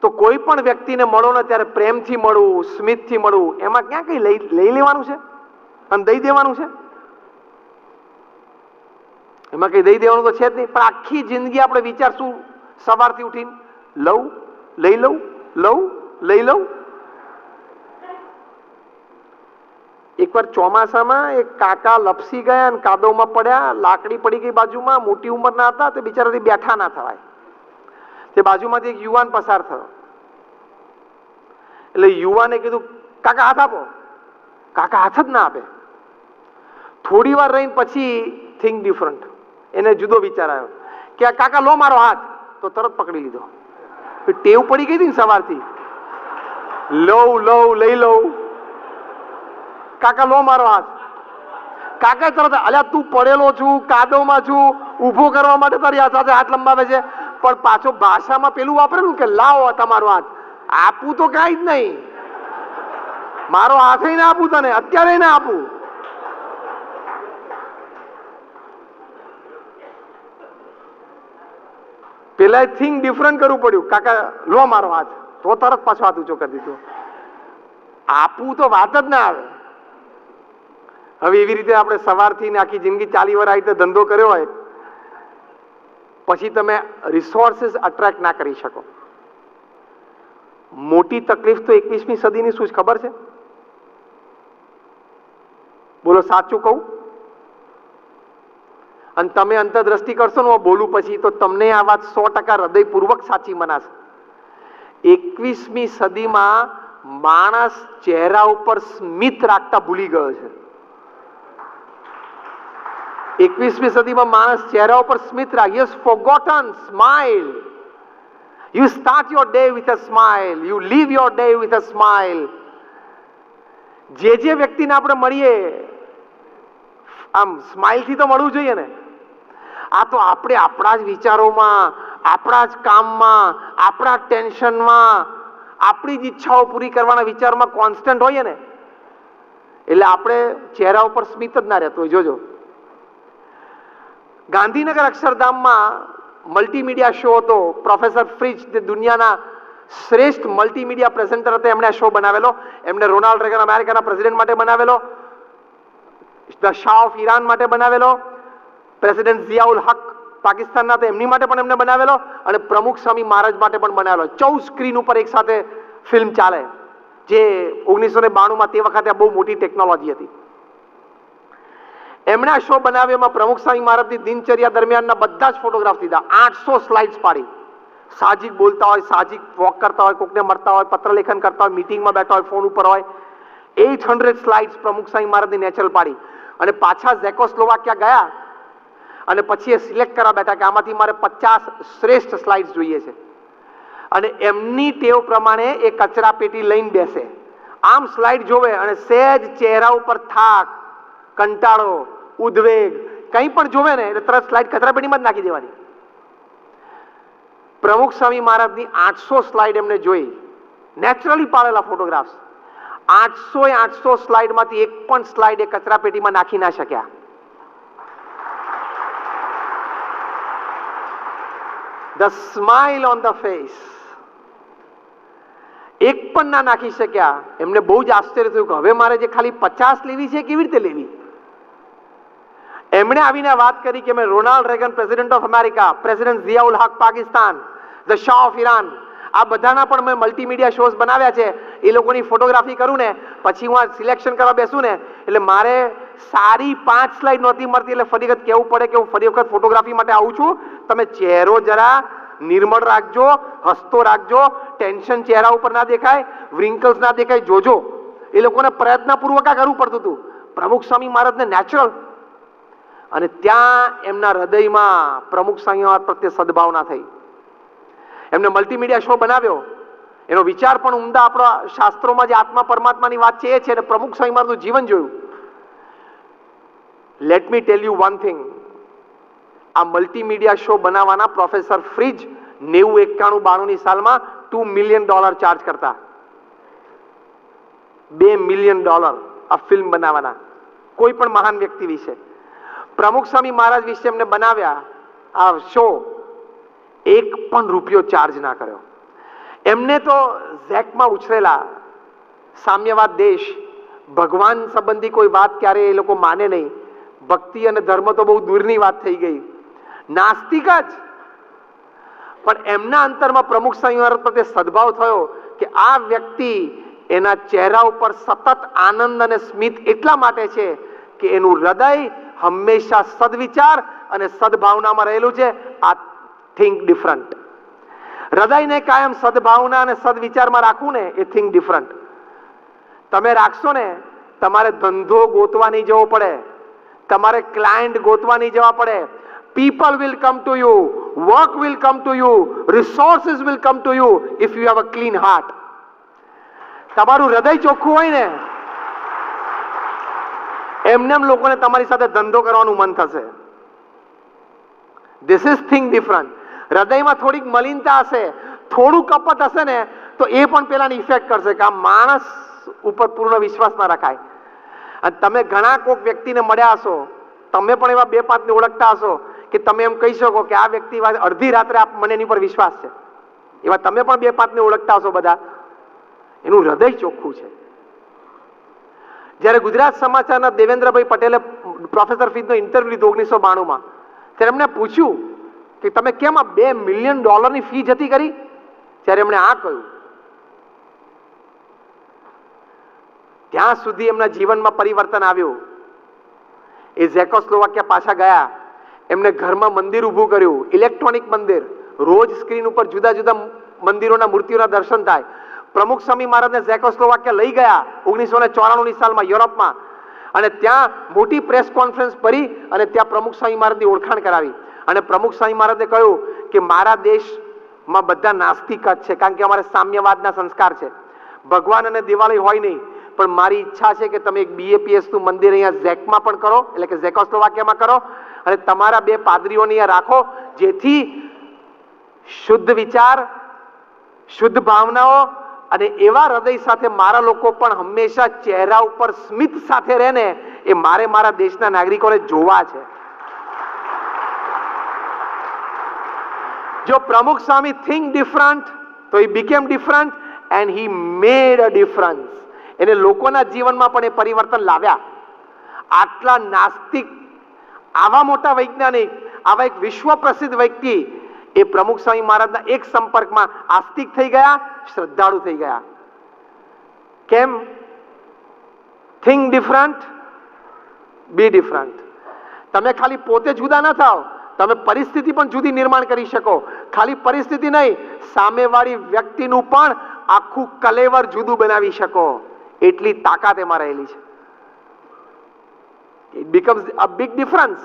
તો કોઈ પણ વ્યક્તિને મળો ને ત્યારે પ્રેમથી મળવું, સ્મિતથી મળવું, એમાં ક્યાં કઈ લઈ લેવાનું છે અને દઈ દેવાનું છે? એમાં કઈ દઈ દેવાનું તો છે જ નહીં. પણ આખી જિંદગી આપણે વિચારશું સવારથી ઉઠીને લઉં, લઈ લઉં, લઉં, લઈ લઉં. એકવાર ચોમાસામાં એક કાકા લપસી ગયા અને કાદવમાં પડ્યા, લાકડી પડી ગઈ બાજુમાં, મોટી ઉંમરના હતા, તે બિચારાથી બેઠા ના થવાય. તે બાજુમાંથી એક યુવાન પસાર થયો. એટલે યુવાને કીધું, કાકા હાથ આપો. કાકા હાથ જ ના આપે. થોડી વાર રહીને પછી થિંક ડિફરન્ટ, એને જુદો વિચાર આવ્યો કે કાકા લો મારો હાથ, તો તરત પકડી લીધો. ટેવ પડી ગઈ હતી ને સવારથી, લઉં લઉં લઈ લઉં. કાકા લો મારો હાથ. કાકા તરત, અલ્યા તું પડેલો છું, કાદવમાં છું, ઊભો કરવા માટે તારી સાથે હાથ લંબાવે છે, પણ પાછો ભાષામાં પેલું વાપરેલું કે લાવો તમારો હાથ. આપું તો કાંઈ જ નહીં, મારો હાથ ના આપું તને, અત્યારે ના આપું. પેલા થિંક ડિફરન્ટ કરવું પડ્યું. કાકા લો મારો હાથ, તો તરત પાછો હાથ ઊંચો કરી દીધો. આપવું તો વાત જ ના આવે. હવે એવી રીતે આપણે સવારથી ને આખી જિંદગી ચાલી વાર આ રીતે ધંધો કર્યો હોય, પછી તમે રિસોર્સિસ અટ્રેક્ટ ના કરી શકો. મોટી તકલીફ તો 21મી સદીની શું ખબર છે? બોલો સાચું કહું? અને તમે અંતરદ્રષ્ટિ કરશો ને બોલું પછી, તો તમને આ વાત 100% હૃદયપૂર્વક સાચી મનાશે. 21મી સદીમાં માણસ ચહેરા ઉપર સ્મિત રાખતા ભૂલી ગયો છે. 21મી સદીમાં માણસ ચહેરા ઉપર સ્મિત રાખે. He has forgotten smile. You start your day with a smile. You leave your day with a smile. જે વ્યક્તિને આપણે મળીએ આમ સ્માઇલ થી તો મળવું જોઈએ ને. આ તો આપણે આપણા જ વિચારોમાં, આપણા જ કામમાં, આપણા ટેન્શનમાં, આપણી જ ઈચ્છાઓ પૂરી કરવાના વિચારમાં કોન્સ્ટન્ટ હોઈએ ને, એટલે આપણે ચહેરા ઉપર સ્મિત જ ના રહેતો હોય. જોજો, ગાંધીનગર અક્ષરધામમાં મલ્ટીમીડિયા શો હતો. પ્રોફેસર ફ્રિજ, જે દુનિયાના શ્રેષ્ઠ મલ્ટીમીડિયા પ્રેઝન્ટર હતા, એમણે આ શો બનાવેલો. એમણે રોનાલ્ડ રેગન અમેરિકાના પ્રેસિડેન્ટ માટે બનાવેલો, ધ શાહ ઓફ ઈરાન માટે બનાવેલો, પ્રેસિડેન્ટ ઝિયાઉલ હક પાકિસ્તાનના હતા એમની માટે પણ એમને બનાવેલો, અને પ્રમુખ સ્વામી મહારાજ માટે પણ બનાવેલો. 14 સ્ક્રીન ઉપર એક સાથે ફિલ્મ ચાલે, જે 1992માં તે વખતે બહુ મોટી ટેકનોલોજી હતી. એમણે આ શો બનાવ્યો. એમાં પ્રમુખ સ્વામી મહારાજની દિનચર્યા દરમિયાનના બધા જ ફોટોગ્રાફ લીધા. 800 સ્લાઇડ્સ પાડી. સાહજિક બોલતા હોય, સાહજિક વોક કરતા હોય, કોકને મળતા હોય, પત્ર લેખન કરતા હોય, મીટિંગમાં બેઠા હોય, ફોન ઉપર હોય. 800 સ્લાઇડ્સ પ્રમુખ સ્વામી મહારાજની નેચરલ પાડી. અને પાછા ઝેકોસ્લોવાકિયા ગયા અને પછી એ સિલેક્ટ કરવા બેઠા કે આમાંથી મારે 50 શ્રેષ્ઠ સ્લાઇડ્સ જોઈએ છે. અને એમની ટેવ પ્રમાણે એ કચરા પેટી લઈને બેસે, આમ સ્લાઇડ જોવે, અને સહેજ ચહેરા ઉપર થાક, કંટાળો, ઉદ્વેગ કંઈ પણ જોવે ને એટલે તરત સ્લાઇડ કચરા પેટીમાં જ નાખી દેવાની. પ્રમુખ સ્વામી મહારાજની 800 સ્લાઇડ એમને જોઈ, નેચરલી પાડેલા ફોટોગ્રાફ્સ. 800 સ્લાઇડમાંથી એક પણ સ્લાઇડ એ કચરા પેટીમાં નાખી ના શક્યા. The smile on the face, એક પણ ના નાખી શક્યા. એમને બહુ જ આશ્ચર્ય થયું કે હવે મારે જે ખાલી 50 લેવી છે કેવી રીતે લેવી. એમણે આવીને વાત કરી કે મેં Ronald Reagan president of America, president Ziaul Haq Pakistan, the Shah of Iran, આ બધાના પણ મેં મલ્ટીમીડિયા શોઝ બનાવ્યા છે. એ લોકોની ફોટોગ્રાફી કરું ને પછી હું આ સિલેક્શન કરવા બેસું ને એટલે મારે સારી 5 સ્લાઇડ નહોતી મળતી. એટલે ફરી વખત કહેવું પડે કે હું ફરી વખત ફોટોગ્રાફી માટે આવું છું. તમે ચહેરો જરા નિર્મળ રાખજો, હસતો રાખજો, ટેન્શન ચહેરા ઉપર ના દેખાય, વ્રિંકલ્સ ના દેખાય, જોજો. એ લોકોને પ્રયત્નપૂર્વક આ કરવું પડતું હતું. પ્રમુખ સ્વામી મહારાજને નેચરલ. અને ત્યાં એમના હૃદયમાં પ્રમુખ સ્વામી મહારાજ પ્રત્યે સદભાવના થઈ. એમને મલ્ટીમીડિયા શો બનાવ્યો. એનો વિચાર પણ ઉમદા આપણા શાસ્ત્રોમાં જે આત્મા પરમાત્માની વાત છે એ છે. અને પ્રમુખ સ્વામી મહારાજનું જીવન જોયું. Let me tell you one thing. આ મલ્ટીમીડિયા શો બનાવવાના પ્રોફેસર ફ્રિજ 90, 91, 92ની સાલમાં $2 મિલિયન ચાર્જ કરતા. $2 મિલિયન આ ફિલ્મ બનાવવાના, કોઈ પણ મહાન વ્યક્તિ વિશે. પ્રમુખ સ્વામી મહારાજ વિશે એમને બનાવ્યા આ શો. 1 પણ રૂપિયો ચાર્જ ના કર્યો. એમને તો ઝેકમાં ઉછરેલા, સામ્યવાદ દેશ, ભગવાન સંબંધી કોઈ વાત ક્યારે એ લોકો માને નહીં, ભક્તિ અને ધર્મ તો બહુ દૂરની વાત થઈ ગઈ, નાસ્તિક જ. પણ એમના અંતરમાં પ્રમુખ સ્વામી મહારાજ પ્રત્યે સદભાવ થયો કે આ વ્યક્તિ, એના ચહેરા ઉપર સતત આનંદ અને સ્મિત એટલા માટે છે કે એનું હૃદય હંમેશા સદવિચાર અને સદભાવનામાં રહેલું છે. આ થિંક ડિફરન્ટ. હૃદયને કાયમ સદભાવના અને સદવિચારમાં રાખવું ને, એ થિંક ડિફરન્ટ. તમે રાખશો ને, તમારે ધંધો ગોતવા નહીં જવો પડે, તમારે ક્લાયન્ટ ગોતવા નહીં જવા પડે. People will come to you, work will come to you, resources will come to you if you have a clean heart. તમારું હૃદય ચોખ્ખું હોય ને, એમને લોકોને તમારી સાથે ધંધો કરવાનું મન થશે. This is thing different. હૃદયમાં થોડીક મલિનતા હશે, થોડું કપટ હશે ને, તો એ પણ પેલાની ઇફેક્ટ કરશે કે આ માણસ ઉપર પૂર્ણ વિશ્વાસ ના રખાય. અને તમે ઘણા કોઈક વ્યક્તિને મળ્યા હશો, તમે પણ એવા બે પાંચને ઓળખતા હશો કે તમે એમ કહી શકો કે આ વ્યક્તિ અડધી રાત્રે મને એની પર વિશ્વાસ છે. એવા તમે પણ બે પાંચને ઓળખતા હશો બધા. એનું હૃદય ચોખ્ખું છે. જ્યારે ગુજરાત સમાચારના દેવેન્દ્રભાઈ પટેલે પ્રોફેસર ફીદનો ઇન્ટરવ્યુ લીધો 1992માં, ત્યારે એમને પૂછ્યું કે તમે કેમ આ $2 મિલિયન ફી જતી કરી? ત્યારે એમણે આ કહ્યું. ત્યાં સુધી એમના જીવનમાં પરિવર્તન આવ્યું. એ ઝેકોસ્લોવાકિયા પાછા ગયા, એમને ઘરમાં મંદિર ઊભું કર્યું, ઇલેક્ટ્રોનિક મંદિર. રોજ સ્ક્રીન ઉપર જુદા જુદા મંદિરોના મૂર્તિઓના દર્શન થાય. પ્રમુખ સ્વામી મહારાજને ઝેકોસ્લોવાકિયા લઈ ગયા 1994ની સાલમાં યુરોપમાં, અને ત્યાં મોટી પ્રેસ કોન્ફરન્સ ભરી અને ત્યાં પ્રમુખ સ્વામી મહારાજની ઓળખાણ કરાવી. અને પ્રમુખ સ્વામી મહારાજે કહ્યું કે મારા દેશમાં બધા નાસ્તિક જ છે, કારણ કે અમારે સામ્યવાદના સંસ્કાર છે. ભગવાન અને દિવાળી હોય નહીં, પણ મારી ઈચ્છા છે કે તમે એક BAPS નું મંદિર અહીંયા ઝેકમાં પણ કરો, એટલે કે ઝેકોસ્લોવાકિયામાં કરો, અને તમારા 2 પાદરીઓને અહીંયા રાખો, જેથી શુદ્ધ વિચાર, શુદ્ધ ભાવનાઓ અને એવા હૃદય સાથે મારા લોકો પણ હંમેશા ચહેરા ઉપર સ્મિત સાથે રહે ને, એ મારા દેશના નાગરિકોને જોવા છે. જો પ્રમુખ સ્વામી થિંક ડિફરન્ટ, તો he became different and he made a difference. એને લોકોના જીવનમાં પણ એ પરિવર્તન લાવ્યા. આટલા નાસ્તિક, આવા મોટા વૈજ્ઞાનિક, આવા એક વિશ્વ પ્રસિદ્ધ વ્યક્તિ એ પ્રમુખ સ્વામી મહારાજના એક સંપર્કમાં આસ્તિક થઈ ગયા, શ્રદ્ધાળુ થઈ ગયા. કેમ? થિંક ડિફરન્ટ, બી ડિફરન્ટ. તમે ખાલી પોતે જુદા ના થાવ, તમે પરિસ્થિતિ પણ જુદી નિર્માણ કરી શકો. ખાલી પરિસ્થિતિ નહીં, સામેવાળી વ્યક્તિનું પણ આખું કલેવર જુદું બનાવી શકો. એટલી તાકાત એમાં રહેલી છે. It becomes a big difference.